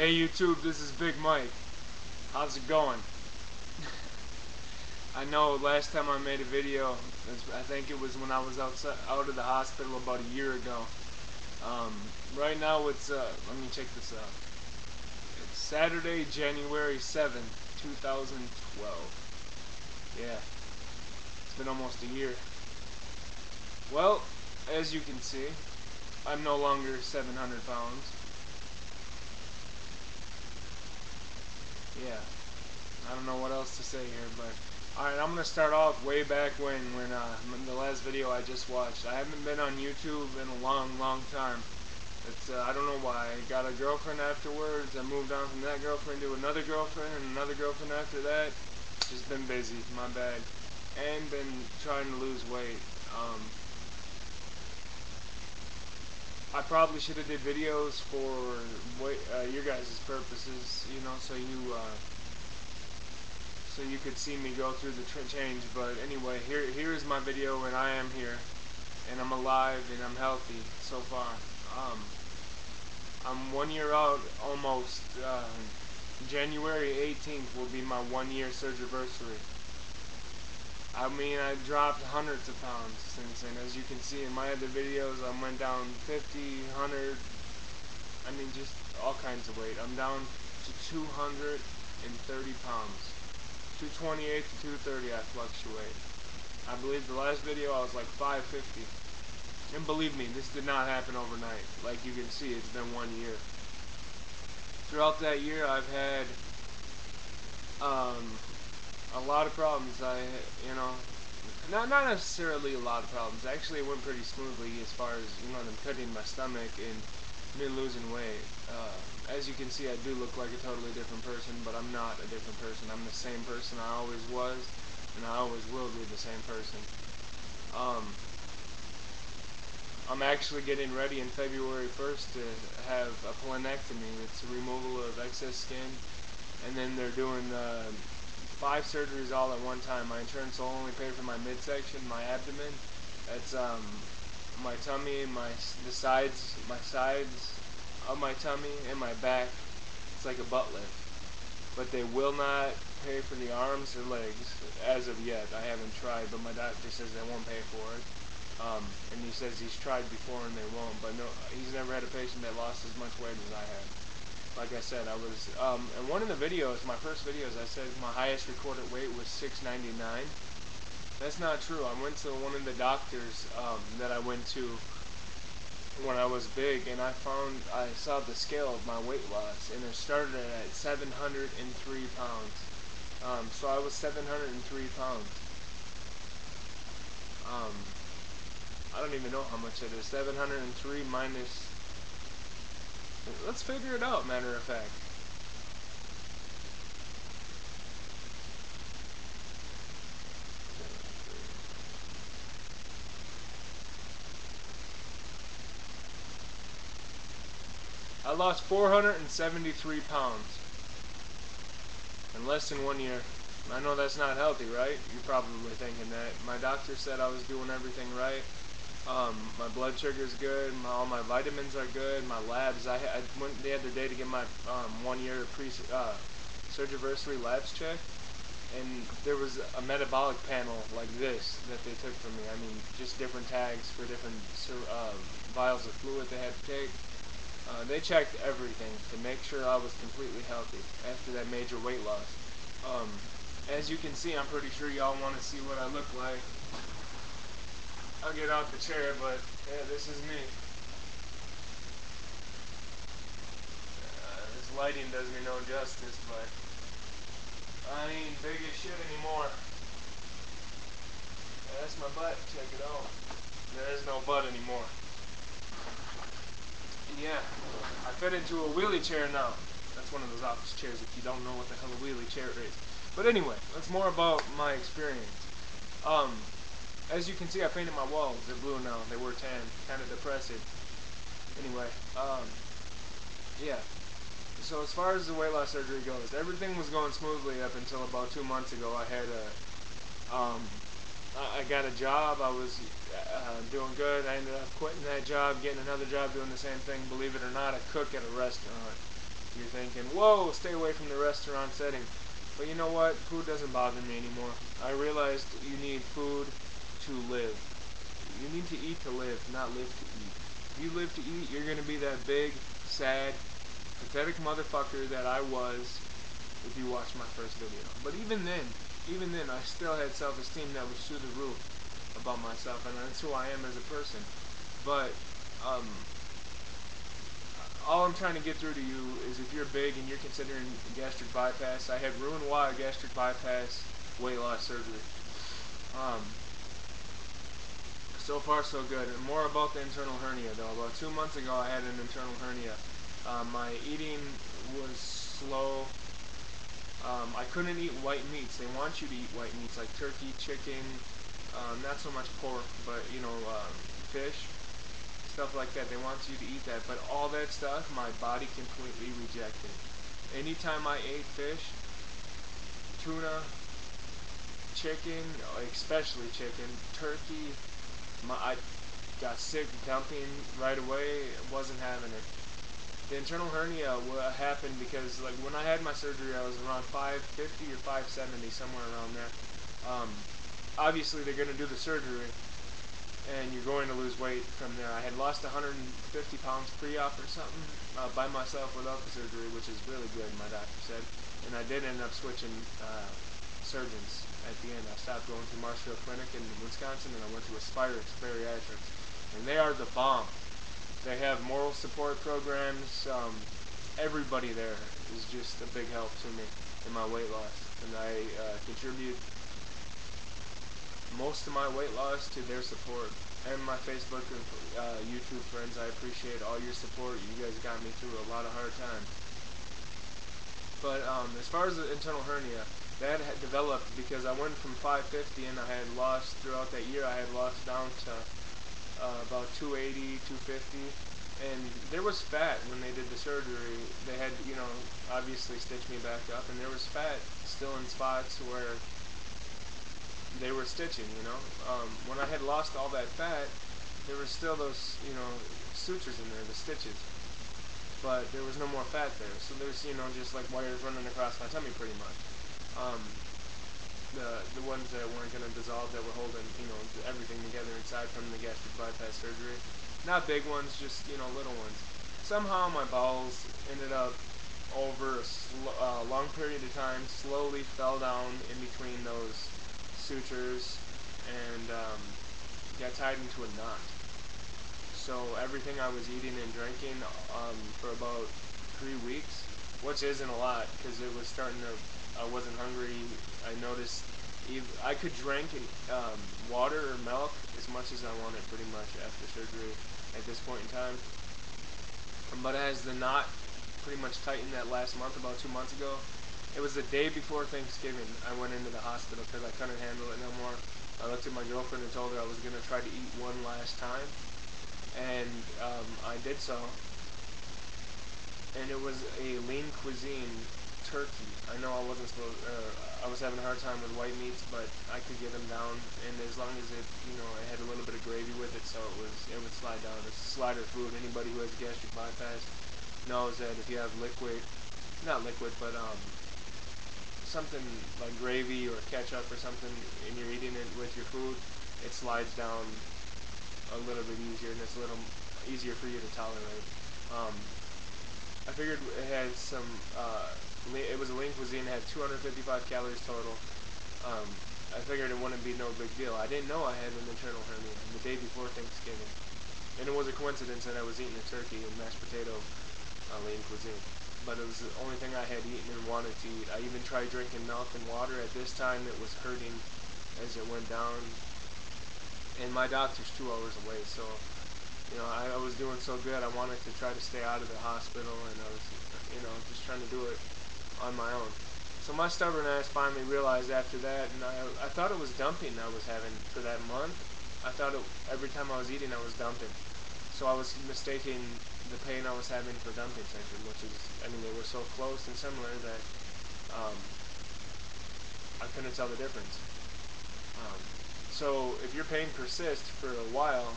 Hey YouTube, this is Big Mike. How's it going? I know last time I made a video, I think it was when I was out of the hospital about a year ago. Right now it's, let me check this out. It's Saturday, January 7th, 2012. Yeah, it's been almost a year. Well, as you can see, I'm no longer 700 pounds. Yeah, I don't know what else to say here, but alright, I'm gonna start off way back when the last video I just watched. I haven't been on YouTube in a long time. It's I don't know why. I got a girlfriend afterwards. I moved on from that girlfriend to another girlfriend and another girlfriend after that. Just been busy, my bad, and been trying to lose weight. I probably should have did videos for your guys' purposes, you know, so you could see me go through the change. But anyway, here is my video, and I am here, and I'm alive, and I'm healthy so far. I'm 1 year out almost. January 18th will be my 1 year surgery. I mean, I dropped hundreds of pounds since then. As you can see in my other videos, I went down 50, 100, I mean, just all kinds of weight. I'm down to 230 pounds. 228 to 230 I fluctuate. I believe the last video I was like 550. And believe me, this did not happen overnight. Like you can see, it's been 1 year. Throughout that year, I've had a lot of problems. You know, not necessarily a lot of problems. Actually, it went pretty smoothly as far as, you know, them cutting my stomach and me losing weight. As you can see, I do look like a totally different person, but I'm not a different person. I'm the same person I always was, and I always will be the same person. I'm actually getting ready in February 1st to have a planectomy. It's a removal of excess skin, and then they're doing 5 surgeries all at one time. My insurance will only pay for my midsection, my abdomen. That's my tummy, the sides of my tummy, and my back. It's like a butt lift. But they will not pay for the arms or legs as of yet. I haven't tried, but my doctor says they won't pay for it. And he says he's tried before and they won't. But no, he's never had a patient that lost as much weight as I have. Like I said, I was, in one of the videos, my first videos, I said my highest recorded weight was 699. That's not true. I went to one of the doctors that I went to when I was big, and I saw the scale of my weight loss, and it started at 703 pounds. So I was 703 pounds. I don't even know how much it is. 703 minus... Let's figure it out, matter of fact. I lost 473 pounds in less than 1 year. I know that's not healthy, right? You're probably thinking that. My doctor said I was doing everything right. My blood sugar's good. All my vitamins are good. My labs, I went the other day to get my 1 year surgery labs checked, and there was a metabolic panel like this that they took from me. I mean, just different tags for different vials of fluid they had to take. They checked everything to make sure I was completely healthy after that major weight loss. As you can see, I'm pretty sure y'all want to see what I look like. I'll get out the chair, but yeah, this is me. This lighting does me no justice, but I ain't big as shit anymore. Yeah, that's my butt. Check it out. There is no butt anymore. And yeah, I fit into a wheelie chair now. That's one of those office chairs if you don't know what the hell a wheelie chair is. But anyway, that's more about my experience. As you can see, I painted my walls. They're blue now. They were tan. Kind of depressing. Anyway, yeah. So as far as the weight loss surgery goes, everything was going smoothly up until about 2 months ago. I had I got a job. I was doing good. I ended up quitting that job, getting another job doing the same thing. Believe it or not, I cook at a restaurant. You're thinking, whoa, stay away from the restaurant setting. But you know what? Food doesn't bother me anymore. I realized you need food to live. You need to eat to live, not live to eat. If you live to eat, you're going to be that big, sad, pathetic motherfucker that I was if you watched my first video. But even then, I still had self-esteem that was through the roof about myself, and that's who I am as a person. But um, all I'm trying to get through to you is if you're big and you're considering gastric bypass, I had Roux-en-Y gastric bypass weight loss surgery. Um, so far, so good. And more about the internal hernia, though. About 2 months ago, I had an internal hernia. My eating was slow. I couldn't eat white meats. They want you to eat white meats like turkey, chicken, not so much pork, but fish, stuff like that. They want you to eat that, but all that stuff, my body completely rejected. Anytime I ate fish, tuna, chicken, especially chicken, turkey, I got sick dumping right away. Wasn't having it. The internal hernia happened because, like, when I had my surgery, I was around 550 or 570, somewhere around there. Obviously, they're going to do the surgery, and you're going to lose weight from there. I had lost 150 pounds pre-op or something by myself without the surgery, which is really good, my doctor said. And I did end up switching surgeons at the end. I stopped going to Marshfield Clinic in Wisconsin, and I went to Aspirix Bariatrics. And they are the bomb. They have moral support programs. Everybody there is just a big help to me in my weight loss. And I contribute most of my weight loss to their support. And my Facebook and YouTube friends, I appreciate all your support. You guys got me through a lot of hard times. But as far as the internal hernia, that had developed because I went from 550 and I had lost, throughout that year, I had lost down to about 280, 250, and there was fat when they did the surgery. They had, obviously stitched me back up, and there was fat still in spots where they were stitching, When I had lost all that fat, there were still those, sutures in there, the stitches, but there was no more fat there, so there's, just like wires running across my tummy pretty much. The ones that weren't going to dissolve, that were holding, everything together inside from the gastric bypass surgery. Not big ones, just, little ones. Somehow my bowels ended up, over a long period of time, slowly fell down in between those sutures and got tied into a knot. So everything I was eating and drinking for about 3 weeks, which isn't a lot because it was I wasn't hungry. I noticed I could drink water or milk as much as I wanted pretty much after surgery at this point in time. But as the knot pretty much tightened that last month, about 2 months ago, it was the day before Thanksgiving, I went into the hospital because I couldn't handle it no more. I looked at my girlfriend and told her I was going to try to eat one last time. And I did so. And it was a lean cuisine turkey. I know I wasn't supposed. I was having a hard time with white meats, but I could get them down. And as long as it, it had a little bit of gravy with it, so it would slide down. It's slider food. Anybody who has gastric bypass knows that if you have not liquid, but something like gravy or ketchup or something, and you're eating it with your food, it slides down a little bit easier, and it's a little easier for you to tolerate. I figured it had some, it was a lean cuisine, it had 255 calories total. I figured it wouldn't be no big deal. I didn't know I had an internal hernia the day before Thanksgiving. And it was a coincidence that I was eating a turkey and mashed potato lean cuisine. But it was the only thing I had eaten and wanted to eat. I even tried drinking milk and water. At this time, it was hurting as it went down. And my doctor's 2 hours away, so I was doing so good. I wanted to try to stay out of the hospital, and I was, just trying to do it on my own. So my stubborn ass finally realized after that, and I thought it was dumping I was having for that month. I thought every time I was eating, I was dumping. So I was mistaking the pain I was having for dumping syndrome, which is, they were so close and similar that I couldn't tell the difference. So if your pain persists for a while,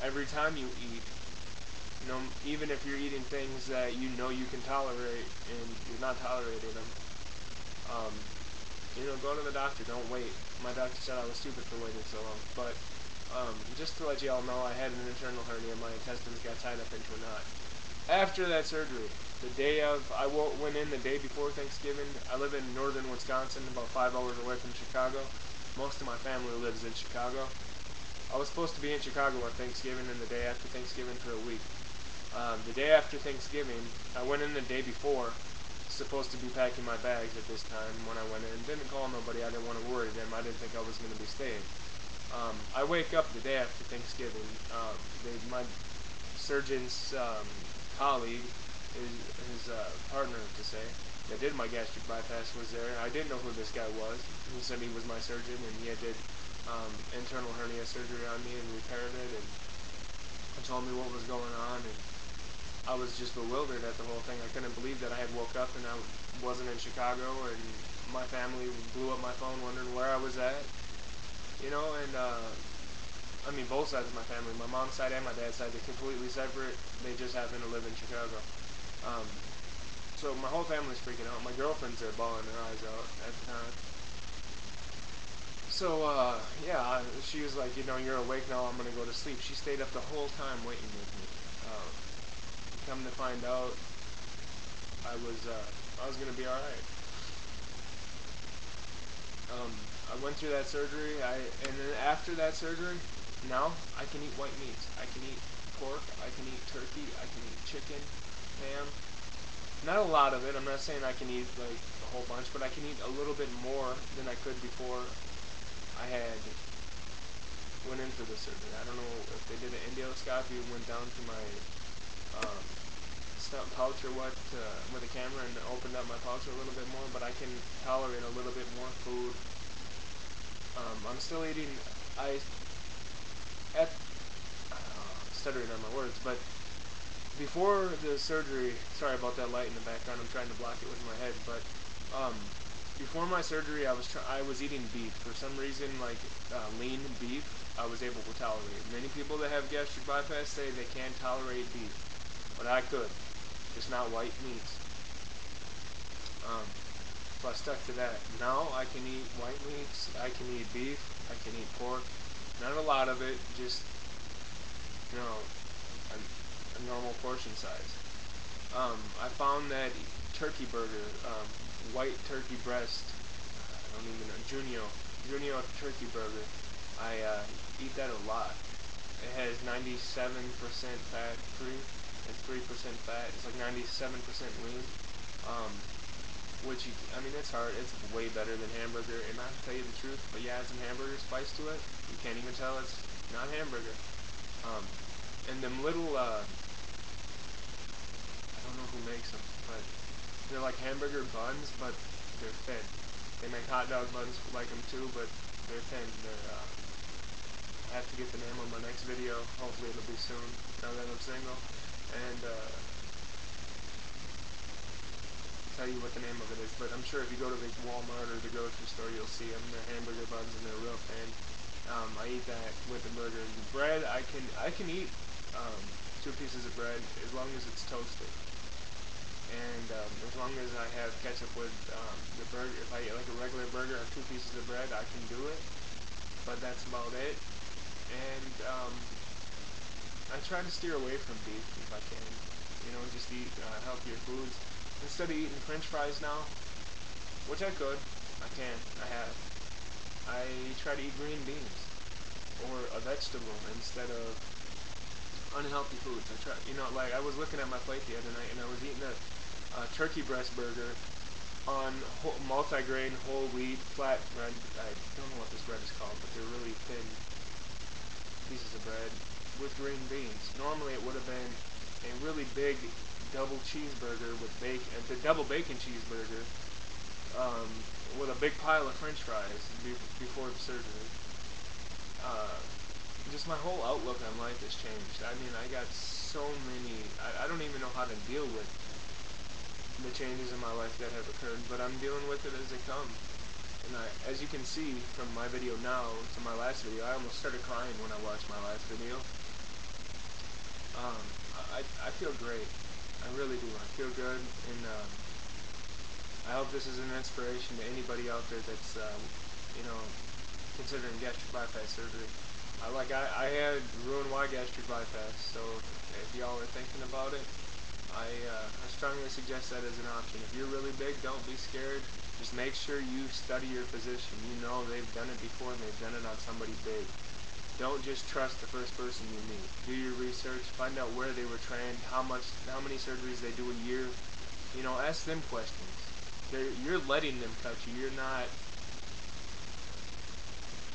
every time you eat, You know, even if you're eating things that you know you can tolerate and you're not tolerating them, um, go to the doctor. Don't wait. My doctor said I was stupid for waiting so long. But just to let you all know, I had an internal hernia. My intestines got tied up into a knot. After that surgery, I went in the day before Thanksgiving. I live in northern Wisconsin, about 5 hours away from Chicago. Most of my family lives in Chicago. I was supposed to be in Chicago on Thanksgiving and the day after Thanksgiving for a week. The day after Thanksgiving, I went in the day before, supposed to be packing my bags at this time when I went in. Didn't call nobody. I didn't want to worry them. I didn't think I was going to be staying. I wake up the day after Thanksgiving. My surgeon's colleague, his partner to say, that did my gastric bypass was there. I didn't know who this guy was. He said he was my surgeon and he did internal hernia surgery on me and repaired it and told me what was going on. And I was just bewildered at the whole thing. I couldn't believe that I had woke up and I wasn't in Chicago, and my family blew up my phone wondering where I was at. And I mean, both sides of my family, my mom's side and my dad's side, they're completely separate. They just happen to live in Chicago. So my whole family's freaking out. My girlfriend's there bawling her eyes out at the time. So, yeah, she was like, you're awake now, I'm going to go to sleep. She stayed up the whole time waiting with me. Come to find out, I was going to be alright. I went through that surgery, and then after that surgery, now I can eat white meats. I can eat pork, I can eat turkey, I can eat chicken, ham. Not a lot of it. I'm not saying I can eat like a whole bunch, but I can eat a little bit more than I could before I had went in for the surgery. I don't know if they did an endoscopy and went down to my stomach pouch or what with a camera and opened up my pouch a little bit more, but I can tolerate a little bit more food. I'm still eating. Stuttering on my words, but before the surgery, sorry about that light in the background. I'm trying to block it with my head, but before my surgery, I was eating beef for some reason, like lean beef. I was able to tolerate. Many people that have gastric bypass say they can't tolerate beef, but I could, just not white meats. So I stuck to that. Now I can eat white meats, I can eat beef, I can eat pork. Not a lot of it, just a normal portion size. I found that turkey burger, white turkey breast, I don't even know, Junio turkey burger. I eat that a lot. It has 97% fat free and 3% fat. It's like 97% lean. I mean, it's hard. It's way better than hamburger. And not to tell you the truth, but you add some hamburger spice to it, you can't even tell it's not hamburger. And them little, I don't know who makes them, but they're like hamburger buns, but they're thin. They make hot dog buns like them too, but they're thin. I have to get the name on my next video. Hopefully it'll be soon, now that I'm single. And tell you what the name of it is, but I'm sure if you go to the Walmart or the grocery store, you'll see them. They're hamburger buns and they're real thin. I eat that with the burger. The bread, I can eat 2 pieces of bread as long as it's toasted, and as long as I have ketchup with the burger. If I eat like a regular burger or 2 pieces of bread, I can do it, but that's about it. And I try to steer away from beef if I can. Just eat healthier foods. Instead of eating French fries now, which I could, I can, I have. I try to eat green beans or a vegetable instead of unhealthy foods. I try, like I was looking at my plate the other night and I was eating a turkey breast burger on multi-grain whole wheat flat bread. I don't know what this bread is called, but they're really thin pieces of bread with green beans. Normally it would have been a really big double cheeseburger with bacon, the double bacon cheeseburger, with a big pile of French fries before the surgery. Just my whole outlook on life has changed. I mean, I got so many. I don't even know how to deal with the changes in my life that have occurred, but I'm dealing with it as they come. And as you can see from my video now to my last video, I almost started crying when I watched my last video. I feel great. I really do. I feel good, and I hope this is an inspiration to anybody out there that's, you know, considering gastric bypass surgery. I had Roux-en-Y gastric bypass, so if y'all are thinking about it, I strongly suggest that as an option. If you're really big, don't be scared. Just make sure you study your physician. You know they've done it before and they've done it on somebody big. Don't just trust the first person you meet. Do your research. Find out where they were trained, how many surgeries they do a year. You know, ask them questions. You're letting them cut you.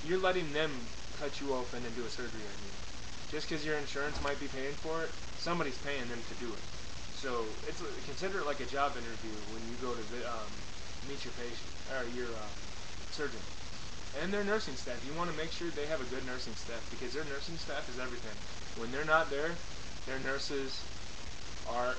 You're letting them cut you open and do a surgery on you. Just because your insurance might be paying for it, somebody's paying them to do it. So consider it like a job interview when you go to meet your patient or your surgeon and their nursing staff. You want to make sure they have a good nursing staff because their nursing staff is everything. When they're not there, their nurses are